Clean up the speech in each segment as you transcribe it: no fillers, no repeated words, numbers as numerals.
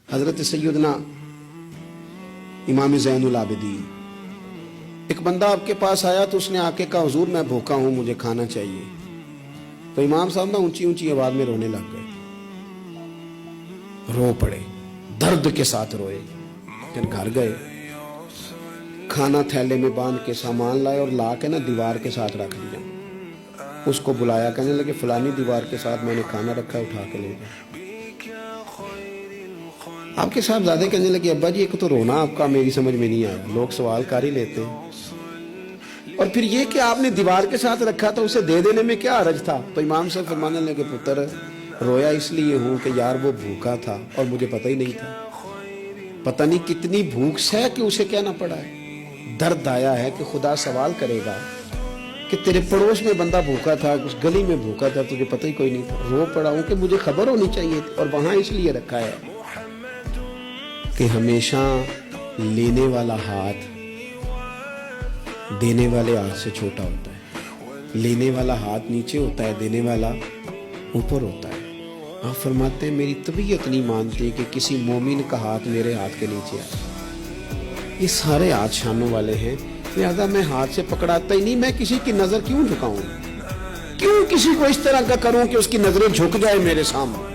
حضرت سیدنا امام زین العابدین، ایک بندہ آپ کے پاس آیا تو اس نے آ کے کہا حضور میں بھوکا ہوں، مجھے کھانا چاہیے. تو امام صاحب نا اونچی اونچی آواز میں رونے لگ گئے، رو پڑے، درد کے ساتھ روئے. پھر گھر گئے، کھانا تھیلے میں باندھ کے سامان لائے اور لا کے نا دیوار کے ساتھ رکھ دیا. اس کو بلایا، کہنے لگے فلانی دیوار کے ساتھ میں نے کھانا رکھا ہے، اٹھا کے لے جائے. آپ کے صاحبزادے کہنے لگے ابا جی ایک تو رونا آپ کا میری سمجھ میں نہیں آیا، لوگ سوال کر ہی لیتے ہیں، اور پھر یہ کہ آپ نے دیوار کے ساتھ رکھا تو اسے دے دینے میں کیا حرج تھا. تو امام صاحب فرمانے لگے پتر رویا اس لیے ہوں کہ یار وہ بھوکا تھا اور مجھے پتہ ہی نہیں تھا. پتہ نہیں کتنی بھوک سہ کہ اسے کہنا پڑا ہے. درد آیا ہے کہ خدا سوال کرے گا کہ تیرے پڑوس میں بندہ بھوکا تھا، اس گلی میں بھوکا تھا، تجھے پتہ ہی کوئی نہیں تھا. رو پڑا ہوں کہ مجھے خبر ہونی چاہیے تھی، اور وہاں اس لیے رکھا ہے کہ ہمیشہ لینے والا ہاتھ دینے والے ہاتھ سے چھوٹا ہوتا ہے، لینے والا ہاتھ نیچے ہوتا ہے، دینے والا اوپر ہوتا ہے. آپ فرماتے ہیں میری طبیعت نہیں مانتی کہ کسی مومن کا ہاتھ میرے ہاتھ کے نیچے آئے. یہ سارے ہاتھ شانوں والے ہیں، لہذا میں ہاتھ سے پکڑاتا ہی نہیں. میں کسی کی نظر کیوں جھکاؤں، کیوں کسی کو اس طرح کا کروں کہ اس کی نظریں جھک جائے میرے سامنے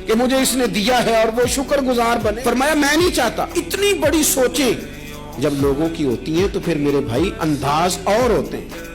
کہ مجھے اس نے دیا ہے اور وہ شکر گزار بنے. فرمایا میں نہیں چاہتا. اتنی بڑی سوچیں جب لوگوں کی ہوتی ہیں تو پھر میرے بھائی انداز اور ہوتے ہیں.